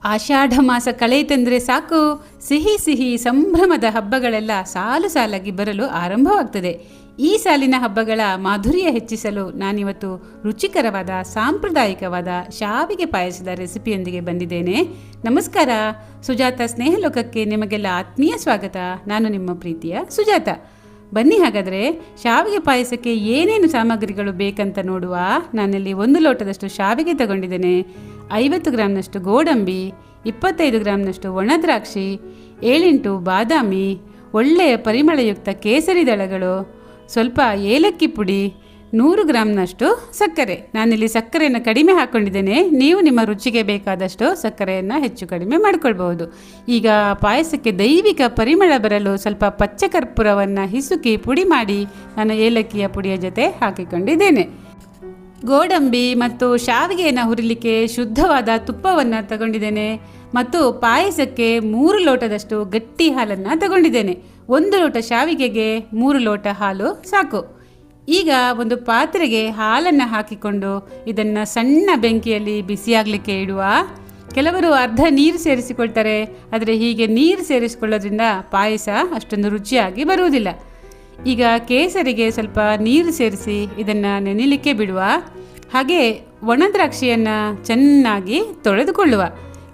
ಆಷಾಢ ಮಾಸ ಕಳೆಯಿತೆಂದರೆ ಸಾಕು, ಸಿಹಿ ಸಿಹಿ ಸಂಭ್ರಮದ ಹಬ್ಬಗಳೆಲ್ಲ ಸಾಲು ಸಾಲಾಗಿ ಬರಲು ಆರಂಭವಾಗ್ತದೆ. ಈ ಸಾಲಿನ ಹಬ್ಬಗಳ ಮಾಧುರ್ಯ ಹೆಚ್ಚಿಸಲು ನಾನಿವತ್ತು ರುಚಿಕರವಾದ ಸಾಂಪ್ರದಾಯಿಕವಾದ ಶಾವಿಗೆ ಪಾಯಸದ ರೆಸಿಪಿಯೊಂದಿಗೆ ಬಂದಿದ್ದೇನೆ. ನಮಸ್ಕಾರ, ಸುಜಾತ ಸ್ನೇಹಲೋಕಕ್ಕೆ ನಿಮಗೆಲ್ಲ ಆತ್ಮೀಯ ಸ್ವಾಗತ. ನಾನು ನಿಮ್ಮ ಪ್ರೀತಿಯ ಸುಜಾತ. ಬನ್ನಿ ಹಾಗಾದರೆ ಶಾವಿಗೆ ಪಾಯಸಕ್ಕೆ ಏನೇನು ಸಾಮಗ್ರಿಗಳು ಬೇಕಂತ ನೋಡುವ. ನಾನಲ್ಲಿ 1 ಲೋಟದಷ್ಟು ಶಾವಿಗೆ ತಗೊಂಡಿದ್ದೇನೆ, 50 ಗ್ರಾಮ್ನಷ್ಟು ಗೋಡಂಬಿ, 25 ಗ್ರಾಮ್ನಷ್ಟು ಒಣದ್ರಾಕ್ಷಿ, 7-8 ಬಾದಾಮಿ, ಒಳ್ಳೆಯ ಪರಿಮಳಯುಕ್ತ ಕೇಸರಿ ದಳಗಳು, ಸ್ವಲ್ಪ ಏಲಕ್ಕಿ ಪುಡಿ, 100 ಗ್ರಾಮ್ನಷ್ಟು ಸಕ್ಕರೆ. ನಾನಿಲ್ಲಿ ಸಕ್ಕರೆಯನ್ನು ಕಡಿಮೆ ಹಾಕ್ಕೊಂಡಿದ್ದೇನೆ. ನೀವು ನಿಮ್ಮ ರುಚಿಗೆ ಬೇಕಾದಷ್ಟು ಸಕ್ಕರೆಯನ್ನು ಹೆಚ್ಚು ಕಡಿಮೆ ಮಾಡಿಕೊಳ್ಬಹುದು. ಈಗ ಪಾಯಸಕ್ಕೆ ದೈವಿಕ ಪರಿಮಳ ಬರಲು ಸ್ವಲ್ಪ ಪಚ್ಚ ಕರ್ಪೂರವನ್ನು ಹಿಸುಕಿ ಪುಡಿ ಮಾಡಿ ನಾನು ಏಲಕ್ಕಿಯ ಪುಡಿಯ ಜೊತೆ ಹಾಕಿಕೊಂಡಿದ್ದೇನೆ. ಗೋಡಂಬಿ ಮತ್ತು ಶಾವಿಗೆಯನ್ನು ಹುರಿಲಿಕ್ಕೆ ಶುದ್ಧವಾದ ತುಪ್ಪವನ್ನು ತಗೊಂಡಿದ್ದೇನೆ ಮತ್ತು ಪಾಯಸಕ್ಕೆ 3 ಲೋಟದಷ್ಟು ಗಟ್ಟಿ ಹಾಲನ್ನು ತಗೊಂಡಿದ್ದೇನೆ. 1 ಲೋಟ ಶಾವಿಗೆಗೆ 3 ಲೋಟ ಹಾಲು ಸಾಕು. ಈಗ ಒಂದು ಪಾತ್ರೆಗೆ ಹಾಲನ್ನು ಹಾಕಿಕೊಂಡು ಇದನ್ನು ಸಣ್ಣ ಬೆಂಕಿಯಲ್ಲಿ ಬಿಸಿಯಾಗಲಿಕ್ಕೆ ಇಡುವ. ಕೆಲವರು ಅರ್ಧ ನೀರು ಸೇರಿಸಿಕೊಳ್ತಾರೆ, ಆದರೆ ಹೀಗೆ ನೀರು ಸೇರಿಸಿಕೊಳ್ಳೋದ್ರಿಂದ ಪಾಯಸ ಅಷ್ಟೊಂದು ರುಚಿಯಾಗಿ ಬರುವುದಿಲ್ಲ. ಈಗ ಕೇಸರಿಗೆ ಸ್ವಲ್ಪ ನೀರು ಸೇರಿಸಿ ಇದನ್ನು ನೆನೆಯಲಿಕ್ಕೆ ಬಿಡುವ. ಹಾಗೆ ಒಣದ್ರಾಕ್ಷಿಯನ್ನು ಚೆನ್ನಾಗಿ ತೊಳೆದುಕೊಳ್ಳುವ.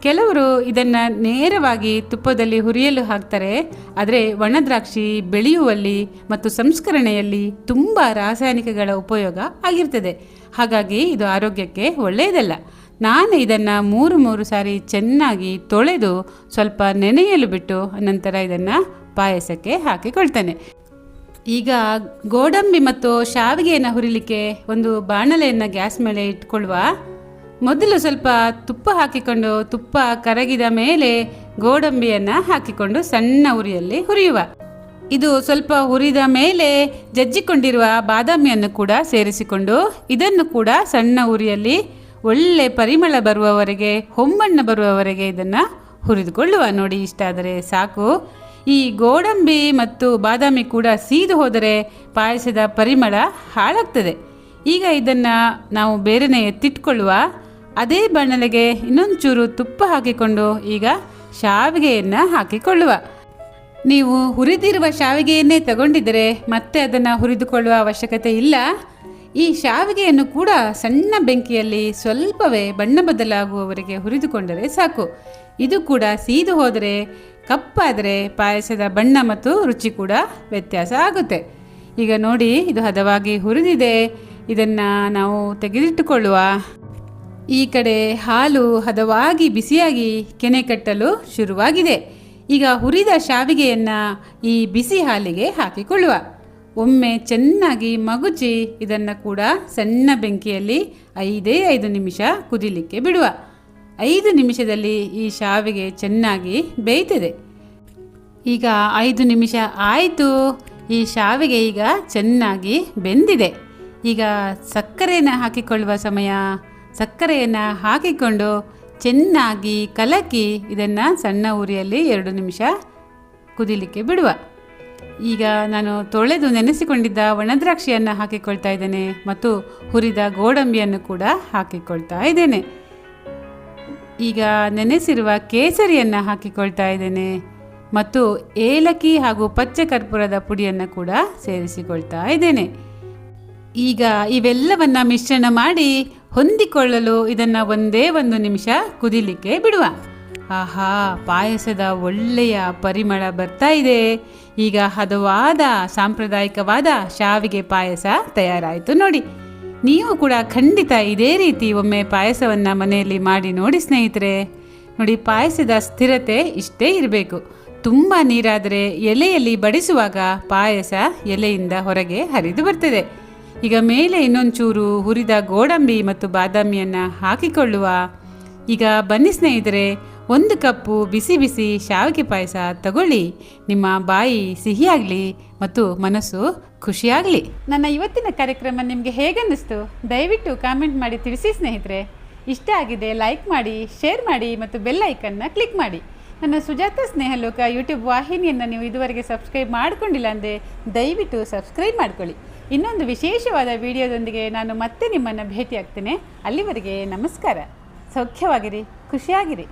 ಕೆಲವರು ಇದನ್ನು ನೇರವಾಗಿ ತುಪ್ಪದಲ್ಲಿ ಹುರಿಯಲು ಹಾಕ್ತಾರೆ, ಆದರೆ ಒಣದ್ರಾಕ್ಷಿ ಬೆಳೆಯುವಲ್ಲಿ ಮತ್ತು ಸಂಸ್ಕರಣೆಯಲ್ಲಿ ತುಂಬ ರಾಸಾಯನಿಕಗಳ ಉಪಯೋಗ ಆಗಿರ್ತದೆ. ಹಾಗಾಗಿ ಇದು ಆರೋಗ್ಯಕ್ಕೆ ಒಳ್ಳೆಯದಲ್ಲ. ನಾನು ಇದನ್ನು 3 ಸಾರಿ ಚೆನ್ನಾಗಿ ತೊಳೆದು ಸ್ವಲ್ಪ ನೆನೆಯಲು ಬಿಟ್ಟು ನಂತರ ಇದನ್ನು ಪಾಯಸಕ್ಕೆ ಹಾಕಿಕೊಳ್ತೇನೆ. ಈಗ ಗೋಡಂಬಿ ಮತ್ತು ಶಾವಿಗೆಯನ್ನು ಹುರಿಲಿಕ್ಕೆ ಒಂದು ಬಾಣಲೆಯನ್ನು ಗ್ಯಾಸ್ ಮೇಲೆ ಇಟ್ಕೊಳ್ಳುವ. ಮೊದಲು ಸ್ವಲ್ಪ ತುಪ್ಪ ಹಾಕಿಕೊಂಡು ತುಪ್ಪ ಕರಗಿದ ಮೇಲೆ ಗೋಡಂಬಿಯನ್ನು ಹಾಕಿಕೊಂಡು ಸಣ್ಣ ಉರಿಯಲ್ಲಿ ಹುರಿಯುವ. ಇದು ಸ್ವಲ್ಪ ಹುರಿದ ಮೇಲೆ ಜಜ್ಜಿಕೊಂಡಿರುವ ಬಾದಾಮಿಯನ್ನು ಕೂಡ ಸೇರಿಸಿಕೊಂಡು ಇದನ್ನು ಕೂಡ ಸಣ್ಣ ಉರಿಯಲ್ಲಿ ಒಳ್ಳೆ ಪರಿಮಳ ಬರುವವರೆಗೆ, ಹೊಂಬಣ್ಣ ಬರುವವರೆಗೆ ಇದನ್ನು ಹುರಿದುಕೊಳ್ಳುವ. ನೋಡಿ, ಇಷ್ಟಾದರೆ ಸಾಕು. ಈ ಗೋಡಂಬಿ ಮತ್ತು ಬಾದಾಮಿ ಕೂಡ ಸೀದು ಹೋದರೆ ಪಾಯಸದ ಪರಿಮಳ ಹಾಳಾಗ್ತದೆ. ಈಗ ಇದನ್ನು ನಾವು ಬೇರೆನೇ ಎತ್ತಿಟ್ಕೊಳ್ಳುವ. ಅದೇ ಬಾಣಲೆಗೆ ಇನ್ನೊಂಚೂರು ತುಪ್ಪ ಹಾಕಿಕೊಂಡು ಈಗ ಶಾವಿಗೆಯನ್ನು ಹಾಕಿಕೊಳ್ಳುವ. ನೀವು ಹುರಿದಿರುವ ಶಾವಿಗೆಯನ್ನೇ ತಗೊಂಡಿದ್ದರೆ ಮತ್ತೆ ಅದನ್ನು ಹುರಿದುಕೊಳ್ಳುವ ಅವಶ್ಯಕತೆ ಇಲ್ಲ. ಈ ಶಾವಿಗೆಯನ್ನು ಕೂಡ ಸಣ್ಣ ಬೆಂಕಿಯಲ್ಲಿ ಸ್ವಲ್ಪವೇ ಬಣ್ಣ ಬದಲಾಗುವವರೆಗೆ ಹುರಿದುಕೊಂಡರೆ ಸಾಕು. ಇದು ಕೂಡ ಸೀದು ಹೋದರೆ, ಕಪ್ಪಾದರೆ ಪಾಯಸದ ಬಣ್ಣ ಮತ್ತು ರುಚಿ ಕೂಡ ವ್ಯತ್ಯಾಸ ಆಗುತ್ತೆ. ಈಗ ನೋಡಿ, ಇದು ಹದವಾಗಿ ಹುರಿದಿದೆ. ಇದನ್ನು ನಾವು ತೆಗೆದಿಟ್ಟುಕೊಳ್ಳುವ. ಈ ಕಡೆ ಹಾಲು ಹದವಾಗಿ ಬಿಸಿಯಾಗಿ ಕೆನೆ ಕಟ್ಟಲು ಶುರುವಾಗಿದೆ. ಈಗ ಹುರಿದ ಶಾವಿಗೆಯನ್ನು ಈ ಬಿಸಿ ಹಾಲಿಗೆ ಹಾಕಿಕೊಳ್ಳುವ. ಒಮ್ಮೆ ಚೆನ್ನಾಗಿ ಮಗುಚಿ ಇದನ್ನು ಕೂಡ ಸಣ್ಣ ಬೆಂಕಿಯಲ್ಲಿ 5 ನಿಮಿಷ ಕುದಿಲಿಕ್ಕೆ ಬಿಡುವ. 5 ನಿಮಿಷದಲ್ಲಿ ಈ ಶಾವಿಗೆ ಚೆನ್ನಾಗಿ ಬೇಯ್ತದೆ. ಈಗ 5 ನಿಮಿಷ ಆಯಿತು. ಈ ಶಾವಿಗೆ ಈಗ ಚೆನ್ನಾಗಿ ಬೆಂದಿದೆ. ಈಗ ಸಕ್ಕರೆಯನ್ನು ಹಾಕಿಕೊಳ್ಳುವ ಸಮಯ. ಸಕ್ಕರೆಯನ್ನು ಹಾಕಿಕೊಂಡು ಚೆನ್ನಾಗಿ ಕಲಕಿ ಇದನ್ನು ಸಣ್ಣ ಉರಿಯಲ್ಲಿ 2 ನಿಮಿಷ ಕುದಿಲಿಕ್ಕೆ ಬಿಡುವ. ಈಗ ನಾನು ತೊಳೆದು ನೆನೆಸಿಕೊಂಡಿದ್ದ ಒಣದ್ರಾಕ್ಷಿಯನ್ನು ಹಾಕಿಕೊಳ್ತಾ ಇದ್ದೇನೆ ಮತ್ತು ಹುರಿದ ಗೋಡಂಬಿಯನ್ನು ಕೂಡ ಹಾಕಿಕೊಳ್ತಾ ಇದ್ದೇನೆ. ಈಗ ನೆನೆಸಿರುವ ಕೇಸರಿಯನ್ನು ಹಾಕಿಕೊಳ್ತಾ ಇದ್ದೇನೆ ಮತ್ತು ಏಲಕ್ಕಿ ಹಾಗೂ ಪಚ್ಚ ಕರ್ಪೂರದ ಪುಡಿಯನ್ನು ಕೂಡ ಸೇರಿಸಿಕೊಳ್ತಾ ಇದ್ದೇನೆ. ಈಗ ಇವೆಲ್ಲವನ್ನು ಮಿಶ್ರಣ ಮಾಡಿ ಹೊಂದಿಕೊಳ್ಳಲು ಇದನ್ನು 1 ನಿಮಿಷ ಕುದಿಲಿಕ್ಕೆ ಬಿಡುವ. ಆಹಾ, ಪಾಯಸದ ಒಳ್ಳೆಯ ಪರಿಮಳ ಬರ್ತಾ ಇದೆ. ಈಗ ಹದವಾದ ಸಾಂಪ್ರದಾಯಿಕವಾದ ಶಾವಿಗೆ ಪಾಯಸ ತಯಾರಾಯಿತು ನೋಡಿ. ನೀವು ಕೂಡ ಖಂಡಿತ ಇದೇ ರೀತಿ ಒಮ್ಮೆ ಪಾಯಸವನ್ನು ಮನೆಯಲ್ಲಿ ಮಾಡಿ ನೋಡಿ ಸ್ನೇಹಿತರೆ. ನೋಡಿ, ಪಾಯಸದ ಸ್ಥಿರತೆ ಇಷ್ಟೇ ಇರಬೇಕು. ತುಂಬ ನೀರಾದರೆ ಎಲೆಯಲ್ಲಿ ಬಡಿಸುವಾಗ ಪಾಯಸ ಎಲೆಯಿಂದ ಹೊರಗೆ ಹರಿದು ಬರ್ತದೆ. ಈಗ ಮೇಲೆ ಇನ್ನೊಂಚೂರು ಹುರಿದ ಗೋಡಂಬಿ ಮತ್ತು ಬಾದಾಮಿಯನ್ನು ಹಾಕಿಕೊಳ್ಳುವ. ಈಗ ಬನ್ನಿ ಸ್ನೇಹಿತರೆ, 1 ಕಪ್ಪು ಬಿಸಿ ಬಿಸಿ ಶಾವಿಗೆ ಪಾಯಸ ತಗೊಳ್ಳಿ. ನಿಮ್ಮ ಬಾಯಿ ಸಿಹಿಯಾಗಲಿ ಮತ್ತು ಮನಸ್ಸು ಖುಷಿಯಾಗಲಿ. ನನ್ನ ಇವತ್ತಿನ ಕಾರ್ಯಕ್ರಮ ನಿಮಗೆ ಹೇಗನ್ನಿಸ್ತು? ದಯವಿಟ್ಟು ಕಾಮೆಂಟ್ ಮಾಡಿ ತಿಳಿಸಿ ಸ್ನೇಹಿತರೆ. ಇಷ್ಟ ಆಗಿದೆ ಲೈಕ್ ಮಾಡಿ, ಶೇರ್ ಮಾಡಿ ಮತ್ತು ಬೆಲ್ ಐಕನ್ನ ಕ್ಲಿಕ್ ಮಾಡಿ. ನನ್ನ ಸುಜಾತ ಸ್ನೇಹಲೋಕ ಯೂಟ್ಯೂಬ್ ವಾಹಿನಿಯನ್ನು ನೀವು ಇದುವರೆಗೆ ಸಬ್ಸ್ಕ್ರೈಬ್ ಮಾಡಿಕೊಂಡಿಲ್ಲ ಅಂದರೆ ದಯವಿಟ್ಟು ಸಬ್ಸ್ಕ್ರೈಬ್ ಮಾಡ್ಕೊಳ್ಳಿ. ಇನ್ನೊಂದು ವಿಶೇಷವಾದ ವಿಡಿಯೋದೊಂದಿಗೆ ನಾನು ಮತ್ತೆ ನಿಮ್ಮನ್ನು ಭೇಟಿ ಆಗ್ತೇನೆ. ಅಲ್ಲಿವರೆಗೆ ನಮಸ್ಕಾರ. ಸೌಖ್ಯವಾಗಿರಿ, ಖುಷಿಯಾಗಿರಿ.